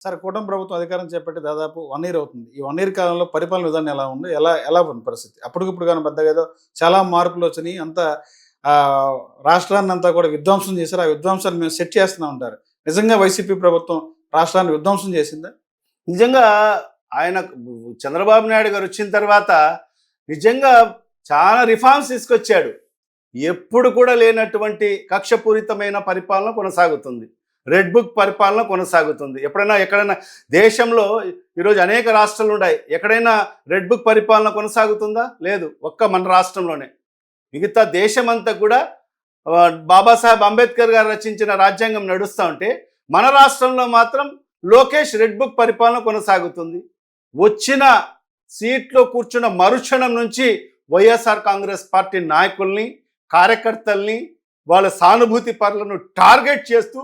Sir కూటమి ప్రభుత్వం అధికారం చేపట్టి దాదాపు 1 ఇయర్ అవుతుంది. ఈ 1 ఇయర్ కాలంలో పరిపాలన విధానం ఎలా ఉంది? ఎలా ఉంది పరిస్థితి? అప్పటికిప్పుడు గాని పెద్దగా ఏదో చాలా మార్పులొచ్చినియి. అంతా రాష్ట్రాన్నంతా కూడా విధ్వంసం చేశారు. ఆ విధ్వంసాన్ని మేము సెట్ చేస్తున్నాం అంటారు. నిజంగా వైసీపీ ప్రభుత్వం రాష్ట్రాన్ని విధ్వంసం చేసిందా? నిజంగా ఆయన చంద్రబాబు నాయుడు గారు వచ్చిన తర్వాత నిజంగా చాలా రిఫార్మ్స్ తీసుకొచ్చాడు. ఎప్పుడు కూడా లేనటువంటి కక్షపూరితమైన పరిపాలన కొనసాగుతుంది. రెడ్ బుక్ పరిపాలన కొనసాగుతుంది. ఎక్కడైనా దేశంలో ఈరోజు అనేక రాష్ట్రాలు ఉన్నాయి. ఎక్కడైనా రెడ్ బుక్ పరిపాలన కొనసాగుతుందా? లేదు. ఒక్క మన రాష్ట్రంలోనే. మిగతా దేశమంతా కూడా బాబాసాహెబ్ అంబేద్కర్ గారు రచించిన రాజ్యాంగం నడుస్తూ ఉంటే మన రాష్ట్రంలో మాత్రం లోకేష్ రెడ్ బుక్ పరిపాలన కొనసాగుతుంది. వచ్చిన సీట్లో కూర్చున్న మరుక్షణం నుంచి వైఎస్ఆర్ కాంగ్రెస్ పార్టీ నాయకుల్ని, కార్యకర్తల్ని, వాళ్ళ సానుభూతి పరులను టార్గెట్ చేస్తూ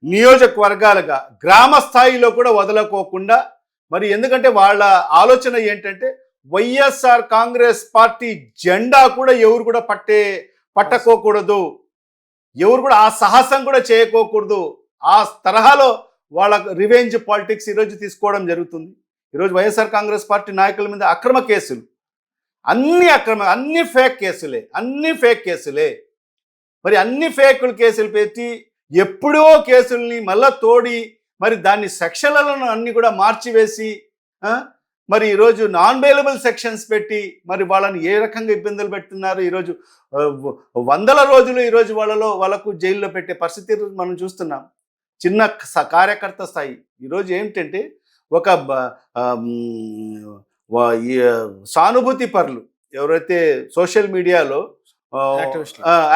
నియోజకవర్గాలుగా గ్రామ స్థాయిలో కూడా వదలకోకుండా, మరి ఎందుకంటే వాళ్ళ ఆలోచన ఏంటంటే వైఎస్ఆర్ కాంగ్రెస్ పార్టీ జెండా కూడా ఎవరు కూడా పట్టకోకూడదు, ఎవరు కూడా ఆ సాహసం కూడా చేయకోకూడదు. ఆ తరహాలో వాళ్ళ రివెంజ్ పాలిటిక్స్ ఈరోజు తీసుకోవడం జరుగుతుంది. ఈరోజు వైఎస్ఆర్ కాంగ్రెస్ పార్టీ నాయకుల మీద అక్రమ కేసులు, అన్ని ఫేక్ కేసులే. మరి అన్ని కేసులు పెట్టి ఎప్పుడో కేసుల్ని మళ్ళా తోడి మరి దాన్ని సెక్షన్లను అన్ని కూడా మార్చివేసి మరి ఈరోజు నాన్ బెయిలబుల్ సెక్షన్స్ పెట్టి మరి వాళ్ళని ఏ రకంగా ఇబ్బందులు పెడుతున్నారు. ఈరోజు 100 రోజులు ఈరోజు వాళ్ళకు జైల్లో పెట్టే పరిస్థితి మనం చూస్తున్నాం. చిన్న కార్యకర్త స్థాయి. ఈరోజు ఏంటంటే ఒక సానుభూతి పరులు ఎవరైతే సోషల్ మీడియాలో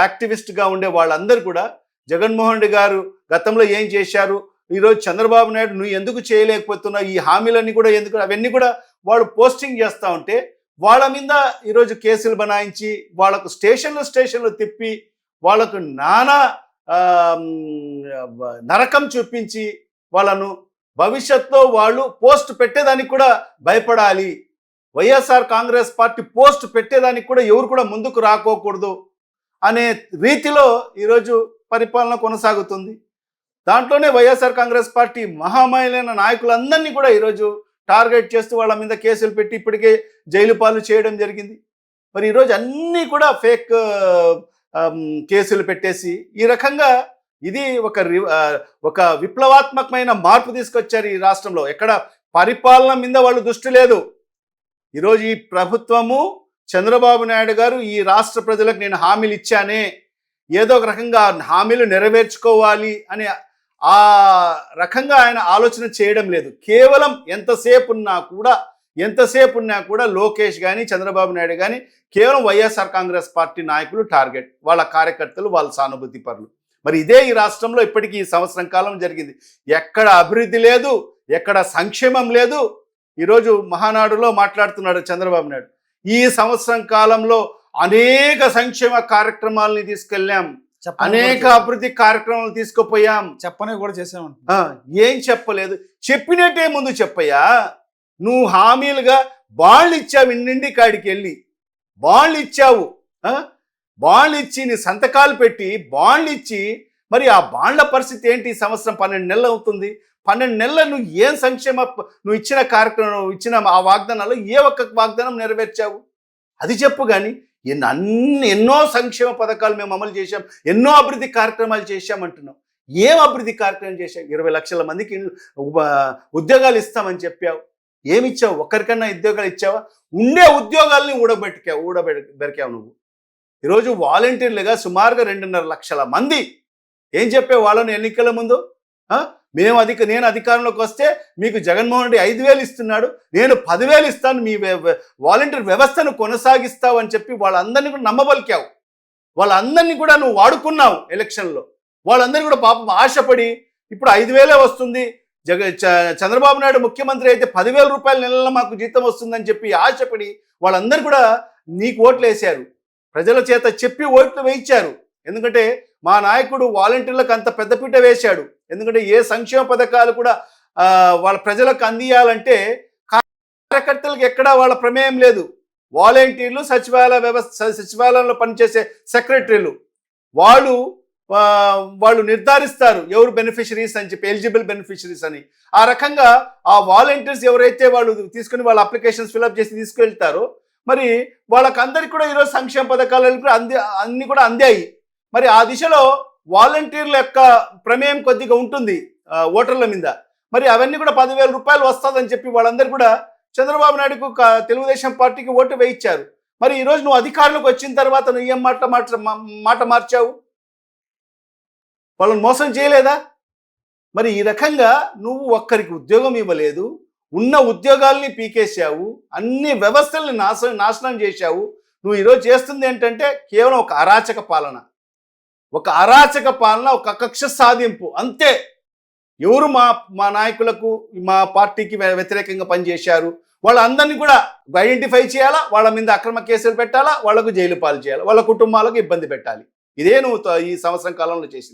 యాక్టివిస్ట్గా ఉండే వాళ్ళందరూ కూడా జగన్మోహన్ రెడ్డి గారు గతంలో ఏం చేశారు, ఈరోజు చంద్రబాబు నాయుడు నువ్వు ఎందుకు చేయలేకపోతున్నావు, ఈ హామీలన్నీ కూడా ఎందుకు, అవన్నీ కూడా వాళ్ళు పోస్టింగ్ చేస్తూ ఉంటే వాళ్ళ మీద ఈరోజు కేసులు బనాయించి వాళ్ళకు స్టేషన్లు తిప్పి వాళ్ళకు నానా నరకం చూపించి వాళ్ళను భవిష్యత్తులో వాళ్ళు పోస్ట్ పెట్టేదానికి కూడా భయపడాలి. వైఎస్ఆర్ కాంగ్రెస్ పార్టీ పోస్ట్ పెట్టేదానికి కూడా ఎవరు కూడా ముందుకు రాకోకూడదు అనే రీతిలో ఈరోజు పరిపాలన కొనసాగుతుంది. దాంట్లోనే వైఎస్ఆర్ కాంగ్రెస్ పార్టీ మహామహిళైన నాయకులందరినీ కూడా ఈరోజు టార్గెట్ చేస్తూ వాళ్ళ మీద కేసులు పెట్టి ఇప్పటికే జైలు పాలు చేయడం జరిగింది. మరి ఈరోజు అన్నీ కూడా ఫేక్ కేసులు పెట్టేసి ఈ రకంగా ఇది ఒక విప్లవాత్మకమైన మార్పు తీసుకొచ్చారు ఈ రాష్ట్రంలో. ఎక్కడ పరిపాలన మీద వాళ్ళు దృష్టి లేదు. ఈరోజు ఈ ప్రభుత్వము చంద్రబాబు నాయుడు గారు ఈ రాష్ట్ర ప్రజలకు నేను హామీలు ఇచ్చానే, ఏదో ఒక రకంగా హామీలు నెరవేర్చుకోవాలి అని ఆ రకంగా ఆయన ఆలోచన చేయడం లేదు. కేవలం ఎంతసేపు ఉన్నా కూడా లోకేష్ కానీ చంద్రబాబు నాయుడు కానీ కేవలం వైఎస్ఆర్ కాంగ్రెస్ పార్టీ నాయకులు టార్గెట్, వాళ్ళ కార్యకర్తలు, వాళ్ళ సానుభూతి పరులు. మరి ఇదే ఈ రాష్ట్రంలో ఇప్పటికీ ఈ సంవత్సరం కాలం జరిగింది. ఎక్కడ అభివృద్ధి లేదు, ఎక్కడ సంక్షేమం లేదు. ఈరోజు మహానాడులో మాట్లాడుతున్నాడు చంద్రబాబు నాయుడు, ఈ సంవత్సరం కాలంలో అనేక సంక్షేమ కార్యక్రమాలని తీసుకెళ్ళాం, అనేక అభివృద్ధి కార్యక్రమాలు తీసుకుపోయాం, చెప్పనే కూడా చేసామంట. ఏం చెప్పలేదు, చెప్పినట్టే ముందు చెప్పయ్యా. నువ్వు హామీలుగా బాండ్లు ఇచ్చావు, ఇంటింటి కాడికి వెళ్ళి బాండ్లు ఇచ్చావు, బాండ్లు ఇచ్చి నీ సంతకాలు పెట్టి బాండ్లు ఇచ్చి మరి ఆ బాండ్ల పరిస్థితి ఏంటి? ఈ సంవత్సరం 12 నెలలు అవుతుంది. 12 నెలలు నువ్వు ఏం నువ్వు ఇచ్చిన కార్యక్రమం, ఇచ్చిన ఆ వాగ్దానాలు ఏ ఒక్క వాగ్దానం నెరవేర్చావు? అది చెప్పు. కానీ ఎన్నో సంక్షేమ పథకాలు మేము అమలు చేశాం, ఎన్నో అభివృద్ధి కార్యక్రమాలు చేశామంటున్నాం. ఏం అభివృద్ధి కార్యక్రమం చేశావు? 20 లక్షల మందికి ఉద్యోగాలు ఇస్తామని చెప్పావు. ఏమిచ్చావు? ఒక్కరికన్నా ఉద్యోగాలు ఇచ్చావా? ఉండే ఉద్యోగాల్ని ఊడబెరికావు నువ్వు. ఈరోజు వాలంటీర్లుగా సుమారుగా 2.5 లక్షల మంది. ఏం చెప్పావు వాళ్ళని ఎన్నికల ముందు? నేను అధికారంలోకి వస్తే మీకు జగన్మోహన్ రెడ్డి 5,000 ఇస్తున్నాడు, నేను 10,000 ఇస్తాను, మీ వాలంటీర్ వ్యవస్థను కొనసాగిస్తావు అని చెప్పి వాళ్ళందరినీ కూడా నమ్మబలికావు. వాళ్ళందరినీ కూడా నువ్వు వాడుకున్నావు ఎలక్షన్లో. వాళ్ళందరినీ కూడా పాపం ఆశపడి ఇప్పుడు 5,000 వస్తుంది, చంద్రబాబు నాయుడు ముఖ్యమంత్రి అయితే 10,000 రూపాయల నెలలో మాకు జీతం వస్తుందని చెప్పి ఆశపడి వాళ్ళందరూ కూడా నీకు ఓట్లు వేశారు. ప్రజల చేత చెప్పి ఓట్లు వేయించారు. ఎందుకంటే మా నాయకుడు వాలంటీర్లకు అంత పెద్దపీట వేశాడు. ఎందుకంటే ఏ సంక్షేమ పథకాలు కూడా వాళ్ళ ప్రజలకు అందియాలంటే కార్యకర్తలకు ఎక్కడా వాళ్ళ ప్రమేయం లేదు. వాలంటీర్లు, సచివాలయంలో పనిచేసే సెక్రటరీలు వాళ్ళు వాళ్ళు నిర్ధారిస్తారు ఎవరు బెనిఫిషరీస్ అని చెప్పి, ఎలిజిబుల్ బెనిఫిషరీస్ అని. ఆ రకంగా ఆ వాలంటీర్స్ ఎవరైతే వాళ్ళు తీసుకుని వాళ్ళ అప్లికేషన్స్ ఫిల్అప్ చేసి తీసుకెళ్తారో మరి వాళ్ళకందరికీ కూడా ఈరోజు సంక్షేమ పథకాలు కూడా అన్ని కూడా అందాయి. మరి ఆ దిశలో వాలంటీర్ల యొక్క ప్రమేయం కొద్దిగా ఉంటుంది ఓటర్ల మీద. మరి అవన్నీ కూడా 10,000 రూపాయలు వస్తుందని చెప్పి వాళ్ళందరూ కూడా చంద్రబాబు నాయుడుకు తెలుగుదేశం పార్టీకి ఓటు వేయించారు. మరి ఈరోజు నువ్వు అధికారంలోకి వచ్చిన తర్వాత నువ్వు ఏం మాట మార్చావు? వాళ్ళని మోసం చేయలేదా? మరి ఈ రకంగా నువ్వు ఒక్కరికి ఉద్యోగం ఇవ్వలేదు, ఉన్న ఉద్యోగాల్ని పీకేసావు, అన్ని వ్యవస్థల్ని నాశనం చేశావు. నువ్వు ఈరోజు చేస్తుంది ఏంటంటే కేవలం ఒక అరాచక పాలన, ఒక కక్ష సాధింపు అంతే. ఎవరు మా నాయకులకు మా పార్టీకి వ్యతిరేకంగా పనిచేశారు వాళ్ళందరినీ కూడా ఐడెంటిఫై చేయాలా, వాళ్ళ మీద అక్రమ కేసులు పెట్టాలా, వాళ్లకు జైలు పాలు చేయాలి, వాళ్ళ కుటుంబాలకు ఇబ్బంది పెట్టాలి. ఇదే నువ్వు ఈ సంవత్సరం కాలంలో చేసింది.